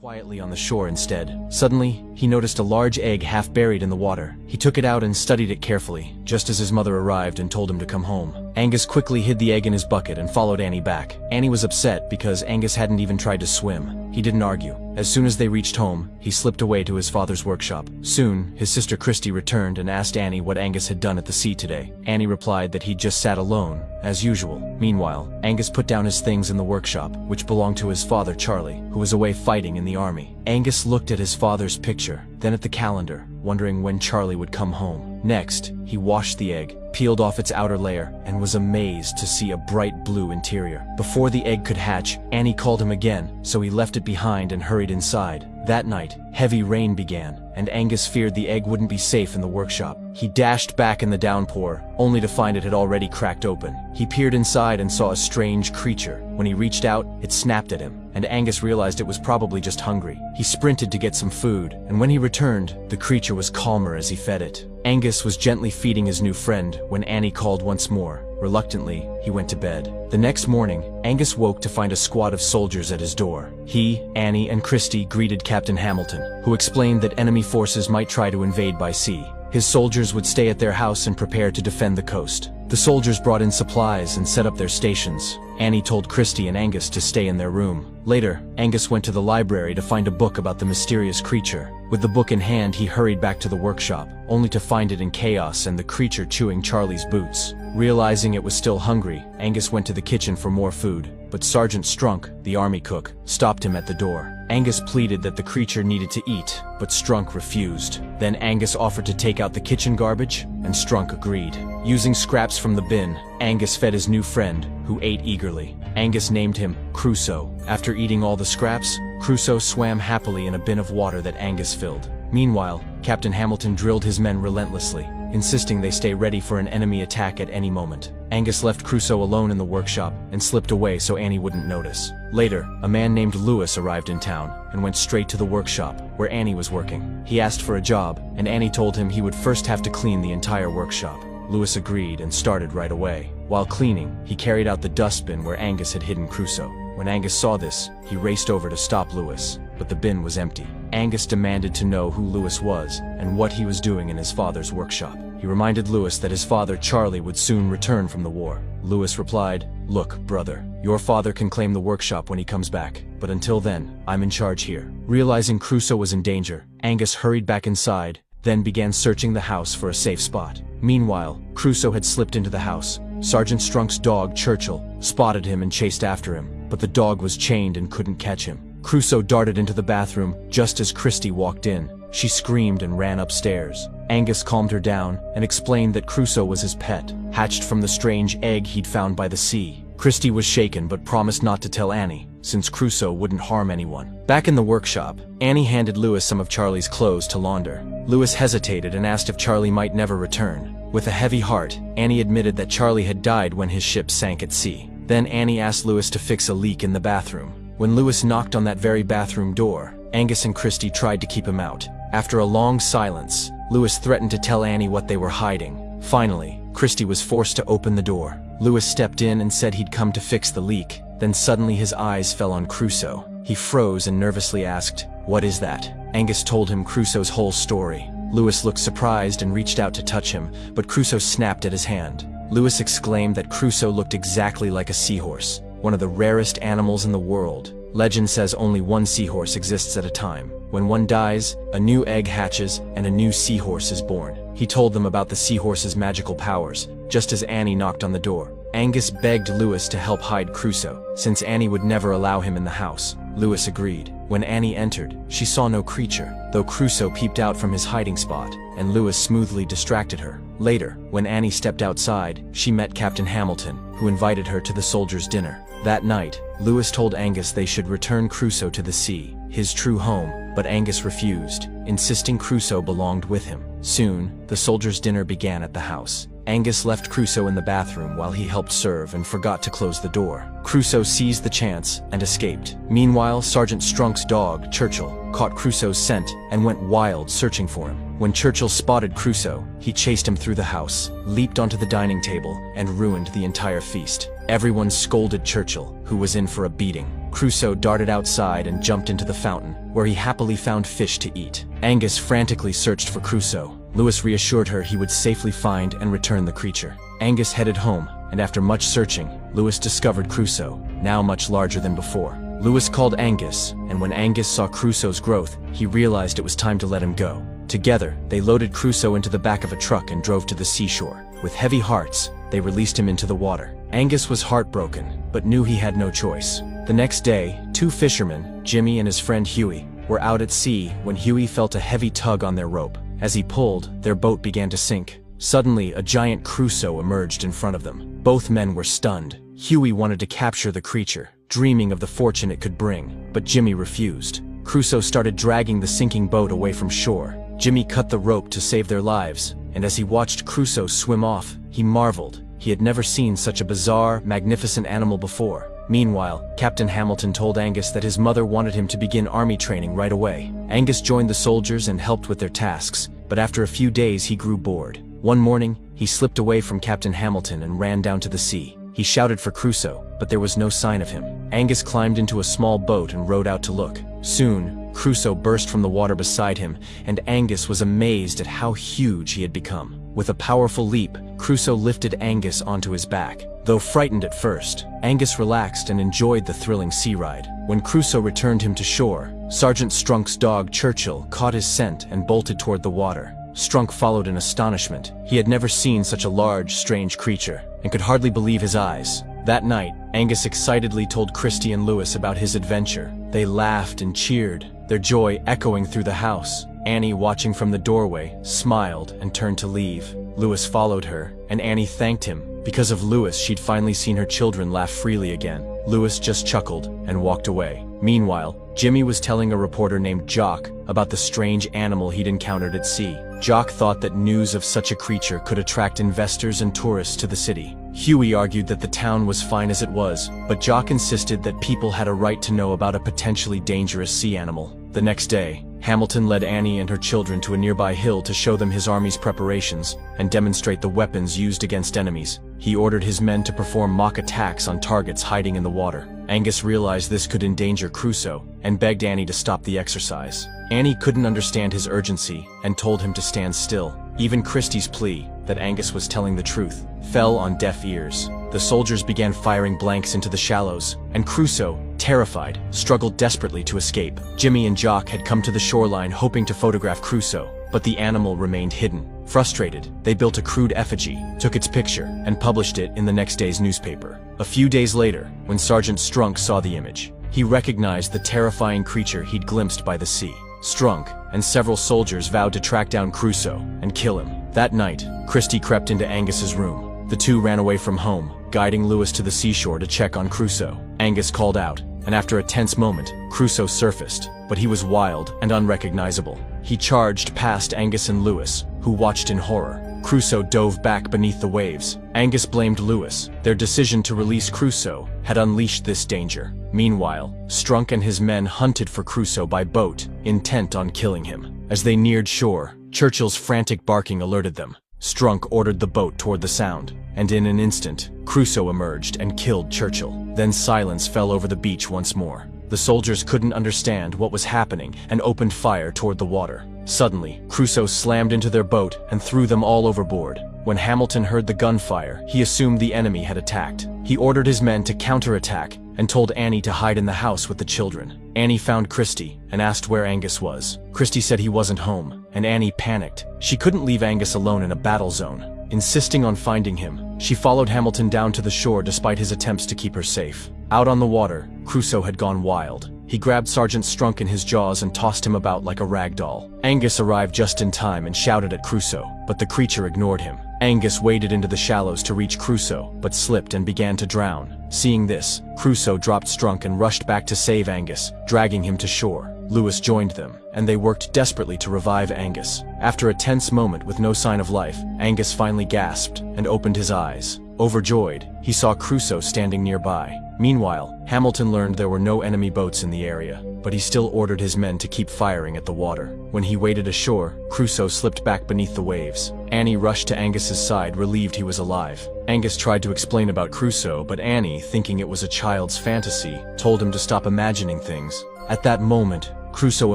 quietly on the shore instead. Suddenly, he noticed a large egg half buried in the water. He took it out and studied it carefully, just as his mother arrived and told him to come home. Angus quickly hid the egg in his bucket and followed Annie back. Annie was upset because Angus hadn't even tried to swim. He didn't argue. As soon as they reached home, he slipped away to his father's workshop. Soon, his sister Christy returned and asked Annie what Angus had done at the sea today. Annie replied that he'd just sat alone, as usual. Meanwhile, Angus put down his things in the workshop, which belonged to his father Charlie, who was away fighting in the army. Angus looked at his father's picture, then at the calendar, wondering when Charlie would come home. Next, he washed the egg, peeled off its outer layer, and was amazed to see a bright blue interior. Before the egg could hatch, Annie called him again, so he left it behind and hurried inside. That night, heavy rain began, and Angus feared the egg wouldn't be safe in the workshop. He dashed back in the downpour, only to find it had already cracked open. He peered inside and saw a strange creature. When he reached out, it snapped at him, and Angus realized it was probably just hungry. He sprinted to get some food, and when he returned, the creature was calmer as he fed it. Angus was gently feeding his new friend when Annie called once more. Reluctantly, he went to bed. The next morning, Angus woke to find a squad of soldiers at his door. He, Annie, and Christy greeted Captain Hamilton, who explained that enemy forces might try to invade by sea. His soldiers would stay at their house and prepare to defend the coast. The soldiers brought in supplies and set up their stations. Annie told Christy and Angus to stay in their room. Later, Angus went to the library to find a book about the mysterious creature. With the book in hand, he hurried back to the workshop, only to find it in chaos and the creature chewing Charlie's boots. Realizing it was still hungry, Angus went to the kitchen for more food, but Sergeant Strunk, the army cook, stopped him at the door. Angus pleaded that the creature needed to eat, but Strunk refused. Then Angus offered to take out the kitchen garbage, and Strunk agreed. Using scraps from the bin, Angus fed his new friend, who ate eagerly. Angus named him Crusoe. After eating all the scraps, Crusoe swam happily in a bin of water that Angus filled. Meanwhile, Captain Hamilton drilled his men relentlessly, insisting they stay ready for an enemy attack at any moment. Angus left Crusoe alone in the workshop and slipped away so Annie wouldn't notice. Later, a man named Lewis arrived in town and went straight to the workshop where Annie was working. He asked for a job, and Annie told him he would first have to clean the entire workshop. Lewis agreed and started right away. While cleaning, he carried out the dustbin where Angus had hidden Crusoe. When Angus saw this, he raced over to stop Lewis, but the bin was empty. Angus demanded to know who Lewis was and what he was doing in his father's workshop. He reminded Lewis that his father Charlie would soon return from the war. Lewis replied, "Look, brother, your father can claim the workshop when he comes back, but until then, I'm in charge here." Realizing Crusoe was in danger, Angus hurried back inside, then began searching the house for a safe spot. Meanwhile, Crusoe had slipped into the house. Sergeant Strunk's dog, Churchill, spotted him and chased after him, but the dog was chained and couldn't catch him. Crusoe darted into the bathroom just as Christy walked in. She screamed and ran upstairs. Angus calmed her down and explained that Crusoe was his pet, hatched from the strange egg he'd found by the sea. Christy was shaken but promised not to tell Annie, since Crusoe wouldn't harm anyone. Back in the workshop, Annie handed Lewis some of Charlie's clothes to launder. Lewis hesitated and asked if Charlie might never return. With a heavy heart, Annie admitted that Charlie had died when his ship sank at sea. Then Annie asked Lewis to fix a leak in the bathroom. When Lewis knocked on that very bathroom door, Angus and Christy tried to keep him out. After a long silence, Lewis threatened to tell Annie what they were hiding. Finally, Christy was forced to open the door. Lewis stepped in and said he'd come to fix the leak. Then suddenly his eyes fell on Crusoe. He froze and nervously asked, "What is that?" Angus told him Crusoe's whole story. Lewis looked surprised and reached out to touch him, but Crusoe snapped at his hand. Lewis exclaimed that Crusoe looked exactly like a seahorse, one of the rarest animals in the world. Legend says only one seahorse exists at a time. When one dies, a new egg hatches and a new seahorse is born. He told them about the seahorse's magical powers, just as Annie knocked on the door. Angus begged Lewis to help hide Crusoe, since Annie would never allow him in the house. Lewis agreed. When Annie entered, she saw no creature, though Crusoe peeped out from his hiding spot, and Lewis smoothly distracted her. Later, when Annie stepped outside, she met Captain Hamilton, who invited her to the soldiers' dinner. That night, Lewis told Angus they should return Crusoe to the sea, his true home, but Angus refused, insisting Crusoe belonged with him. Soon, the soldiers' dinner began at the house. Angus left Crusoe in the bathroom while he helped serve and forgot to close the door. Crusoe seized the chance and escaped. Meanwhile, Sergeant Strunk's dog, Churchill, caught Crusoe's scent and went wild searching for him. When Churchill spotted Crusoe, he chased him through the house, leaped onto the dining table, and ruined the entire feast. Everyone scolded Churchill, who was in for a beating. Crusoe darted outside and jumped into the fountain, where he happily found fish to eat. Angus frantically searched for Crusoe. Lewis reassured her he would safely find and return the creature. Angus headed home, and after much searching, Lewis discovered Crusoe, now much larger than before. Lewis called Angus, and when Angus saw Crusoe's growth, he realized it was time to let him go. Together, they loaded Crusoe into the back of a truck and drove to the seashore. With heavy hearts, they released him into the water. Angus was heartbroken, but knew he had no choice. The next day, two fishermen, Jimmy and his friend Huey, were out at sea when Huey felt a heavy tug on their rope. As he pulled, their boat began to sink. Suddenly, a giant Crusoe emerged in front of them. Both men were stunned. Huey wanted to capture the creature, dreaming of the fortune it could bring, but Jimmy refused. Crusoe started dragging the sinking boat away from shore. Jimmy cut the rope to save their lives, and as he watched Crusoe swim off, he marveled. He had never seen such a bizarre, magnificent animal before. Meanwhile, Captain Hamilton told Angus that his mother wanted him to begin army training right away. Angus joined the soldiers and helped with their tasks, but after a few days he grew bored. One morning, he slipped away from Captain Hamilton and ran down to the sea. He shouted for Crusoe, but there was no sign of him. Angus climbed into a small boat and rowed out to look. Soon, Crusoe burst from the water beside him, and Angus was amazed at how huge he had become. With a powerful leap, Crusoe lifted Angus onto his back. Though frightened at first, Angus relaxed and enjoyed the thrilling sea ride. When Crusoe returned him to shore, Sergeant Strunk's dog Churchill caught his scent and bolted toward the water. Strunk followed in astonishment. He had never seen such a large, strange creature, and could hardly believe his eyes. That night, Angus excitedly told Christy and Lewis about his adventure. They laughed and cheered, their joy echoing through the house. Annie, watching from the doorway, smiled and turned to leave. Lewis followed her, and Annie thanked him. Because of Lewis, she'd finally seen her children laugh freely again. Lewis just chuckled and walked away. Meanwhile, Jimmy was telling a reporter named Jock about the strange animal he'd encountered at sea. Jock thought that news of such a creature could attract investors and tourists to the city. Huey argued that the town was fine as it was, but Jock insisted that people had a right to know about a potentially dangerous sea animal. The next day, Hamilton led Annie and her children to a nearby hill to show them his army's preparations and demonstrate the weapons used against enemies. He ordered his men to perform mock attacks on targets hiding in the water. Angus realized this could endanger Crusoe and begged Annie to stop the exercise. Annie couldn't understand his urgency and told him to stand still. Even Christie's plea, that Angus was telling the truth, fell on deaf ears. The soldiers began firing blanks into the shallows, and Crusoe, terrified, struggled desperately to escape. Jimmy and Jock had come to the shoreline hoping to photograph Crusoe, but the animal remained hidden. Frustrated, they built a crude effigy, took its picture, and published it in the next day's newspaper. A few days later, when Sergeant Strunk saw the image, he recognized the terrifying creature he'd glimpsed by the sea. Strunk and several soldiers vowed to track down Crusoe and kill him. That night, Christie crept into Angus's room. The two ran away from home, guiding Lewis to the seashore to check on Crusoe. Angus called out, and after a tense moment, Crusoe surfaced, but he was wild and unrecognizable. He charged past Angus and Lewis, who watched in horror. Crusoe dove back beneath the waves. Angus blamed Lewis. Their decision to release Crusoe had unleashed this danger. Meanwhile, Strunk and his men hunted for Crusoe by boat, intent on killing him. As they neared shore, Churchill's frantic barking alerted them. Strunk ordered the boat toward the sound, and in an instant, Crusoe emerged and killed Churchill. Then silence fell over the beach once more. The soldiers couldn't understand what was happening and opened fire toward the water. Suddenly, Crusoe slammed into their boat and threw them all overboard. When Hamilton heard the gunfire, he assumed the enemy had attacked. He ordered his men to counterattack and told Annie to hide in the house with the children. Annie found Christie and asked where Angus was. Christie said he wasn't home, and Annie panicked. She couldn't leave Angus alone in a battle zone. Insisting on finding him, she followed Hamilton down to the shore despite his attempts to keep her safe. Out on the water, Crusoe had gone wild. He grabbed Sergeant Strunk in his jaws and tossed him about like a rag doll. Angus arrived just in time and shouted at Crusoe, but the creature ignored him. Angus waded into the shallows to reach Crusoe, but slipped and began to drown. Seeing this, Crusoe dropped Strunk and rushed back to save Angus, dragging him to shore. Lewis joined them, and they worked desperately to revive Angus. After a tense moment with no sign of life, Angus finally gasped and opened his eyes. Overjoyed, he saw Crusoe standing nearby. Meanwhile, Hamilton learned there were no enemy boats in the area, but he still ordered his men to keep firing at the water. When he waded ashore, Crusoe slipped back beneath the waves. Annie rushed to Angus's side, relieved he was alive. Angus tried to explain about Crusoe, but Annie, thinking it was a child's fantasy, told him to stop imagining things. At that moment, Crusoe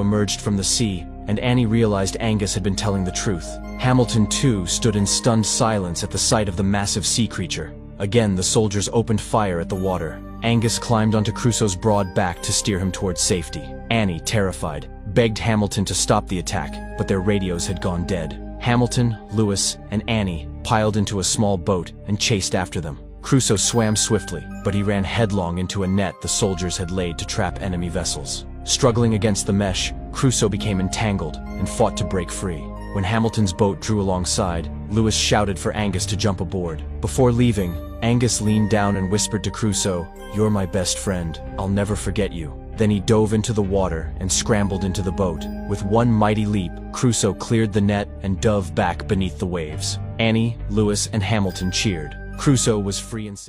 emerged from the sea, and Annie realized Angus had been telling the truth. Hamilton, too, stood in stunned silence at the sight of the massive sea creature. Again, the soldiers opened fire at the water. Angus climbed onto Crusoe's broad back to steer him towards safety. Annie, terrified, begged Hamilton to stop the attack, but their radios had gone dead. Hamilton, Lewis, and Annie piled into a small boat and chased after them. Crusoe swam swiftly, but he ran headlong into a net the soldiers had laid to trap enemy vessels. Struggling against the mesh, Crusoe became entangled and fought to break free. When Hamilton's boat drew alongside, Lewis shouted for Angus to jump aboard. Before leaving, Angus leaned down and whispered to Crusoe, "You're my best friend. I'll never forget you." Then he dove into the water and scrambled into the boat. With one mighty leap, Crusoe cleared the net and dove back beneath the waves. Annie, Lewis, and Hamilton cheered. Crusoe was free and safe.